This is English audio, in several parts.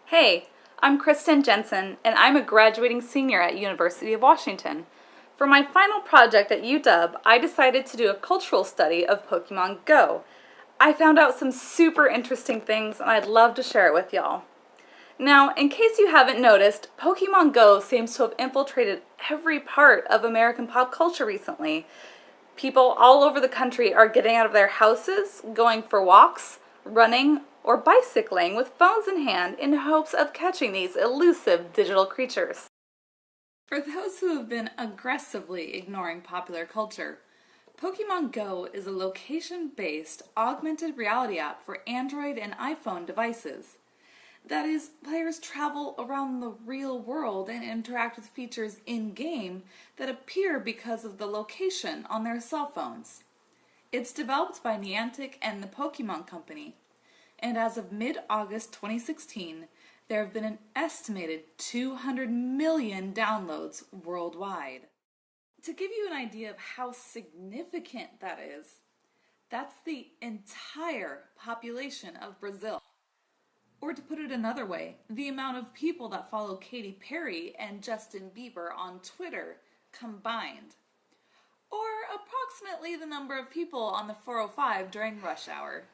Hey, I'm Kristen Jensen, and I'm a graduating senior at University of Washington. For my final project at UW, I decided to do a cultural study of Pokemon Go. I found out some super interesting things, and I'd love to share it with y'all. Now, in case you haven't noticed, Pokemon Go seems to have infiltrated every part of American pop culture recently. People all over the country are getting out of their houses, going for walks, running, or bicycling with phones in hand in hopes of catching these elusive digital creatures. For those who have been aggressively ignoring popular culture, Pokemon Go is a location-based augmented reality app for Android and iPhone devices. That is, players travel around the real world and interact with features in-game that appear because of the location on their cell phones. It's developed by Niantic and the Pokemon Company, and as of mid-August 2016, there have been an estimated 200 million downloads worldwide. To give you an idea of how significant that is, that's the entire population of Brazil. Or to put it another way, the amount of people that follow Katy Perry and Justin Bieber on Twitter combined. Or approximately the number of people on the 405 during rush hour.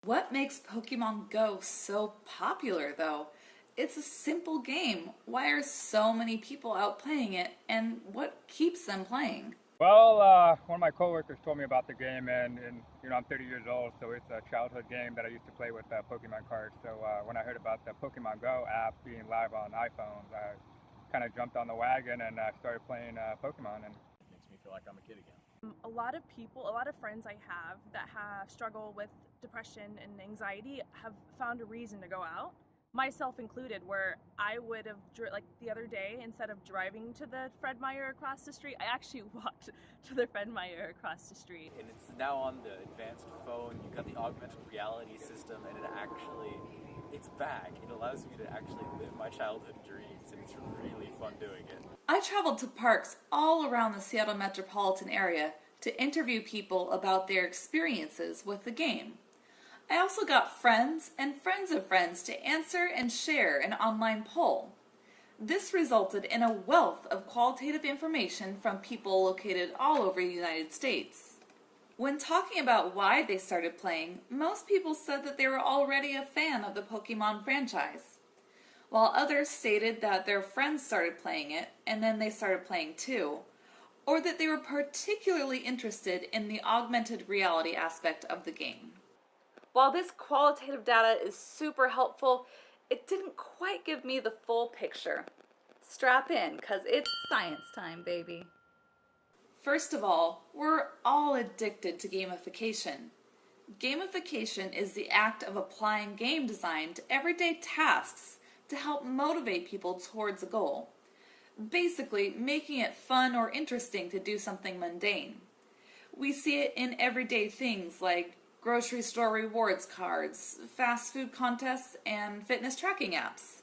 What makes Pokemon Go so popular, though? It's a simple game. Why are so many people out playing it, and what keeps them playing? Well, one of my coworkers told me about the game, and I'm 30 years old, so it's a childhood game that I used to play with Pokemon cards. So when I heard about the Pokemon Go app being live on iPhones, I kind of jumped on the wagon and started playing Pokemon. And it makes me feel like I'm a kid again. A lot of friends I have that struggle with depression and anxiety have found a reason to go out, myself included, where I would have, like the other day, instead of driving to the Fred Meyer across the street, I actually walked to the Fred Meyer across the street. And it's now on the advanced phone, you've got the augmented reality system, and it's back. It allows me to actually live my childhood dreams, and it's really fun doing it. I traveled to parks all around the Seattle metropolitan area to interview people about their experiences with the game. I also got friends and friends of friends to answer and share an online poll. This resulted in a wealth of qualitative information from people located all over the United States. When talking about why they started playing, most people said that they were already a fan of the Pokemon franchise, while others stated that their friends started playing it and then they started playing too, or that they were particularly interested in the augmented reality aspect of the game. While this qualitative data is super helpful, it didn't quite give me the full picture. Strap in, 'cause it's science time, baby. First of all, we're all addicted to gamification. Gamification is the act of applying game design to everyday tasks to help motivate people towards a goal. Basically, making it fun or interesting to do something mundane. We see it in everyday things like grocery store rewards cards, fast food contests, and fitness tracking apps.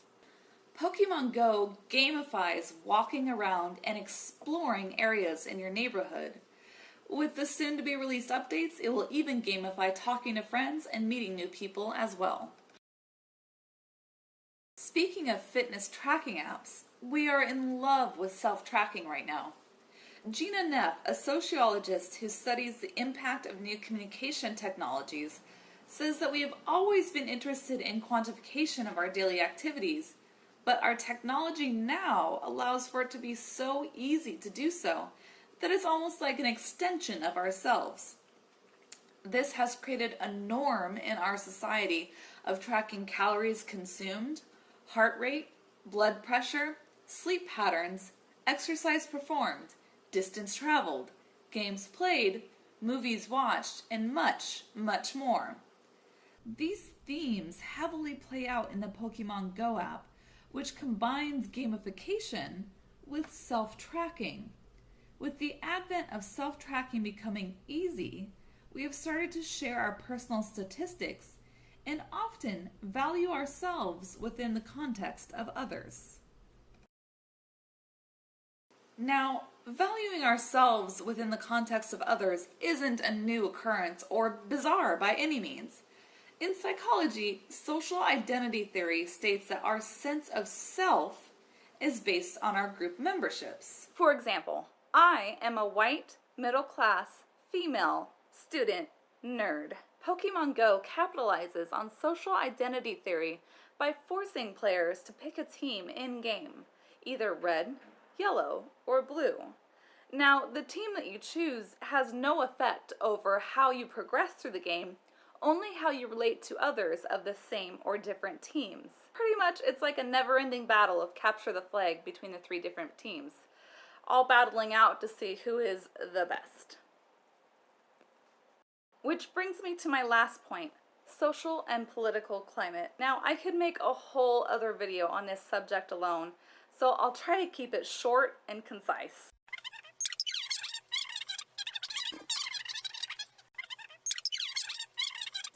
Pokemon Go gamifies walking around and exploring areas in your neighborhood. With the soon-to-be released updates, it will even gamify talking to friends and meeting new people as well. Speaking of fitness tracking apps, we are in love with self-tracking right now. Gina Neff, a sociologist who studies the impact of new communication technologies, says that we have always been interested in quantification of our daily activities, but our technology now allows for it to be so easy to do so that it's almost like an extension of ourselves. This has created a norm in our society of tracking calories consumed, heart rate, blood pressure, sleep patterns, exercise performed, distance traveled, games played, movies watched, and much, much more. These themes heavily play out in the Pokemon Go app, which combines gamification with self-tracking. With the advent of self-tracking becoming easy, we have started to share our personal statistics and often value ourselves within the context of others. Now, valuing ourselves within the context of others isn't a new occurrence or bizarre by any means. In psychology, social identity theory states that our sense of self is based on our group memberships. For example, I am a white, middle-class, female, student, nerd. Pokemon Go capitalizes on social identity theory by forcing players to pick a team in-game, either red, yellow, or blue. Now, the team that you choose has no effect over how you progress through the game, only how you relate to others of the same or different teams. Pretty much, it's like a never-ending battle of capture the flag between the 3 different teams, all battling out to see who is the best. Which brings me to my last point, social and political climate. Now, I could make a whole other video on this subject alone, so I'll try to keep it short and concise.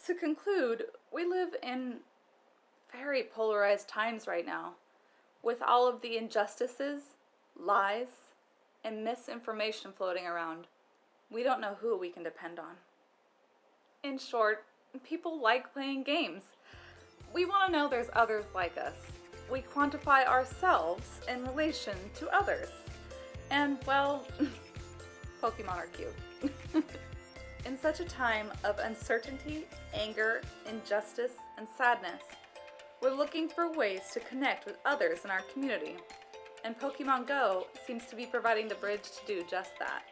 To conclude, we live in very polarized times right now, with all of the injustices, lies, and misinformation floating around. We don't know who we can depend on. In short, people like playing games. We want to know there's others like us. We quantify ourselves in relation to others. And, well, Pokemon are cute. In such a time of uncertainty, anger, injustice, and sadness, we're looking for ways to connect with others in our community. And Pokemon Go seems to be providing the bridge to do just that.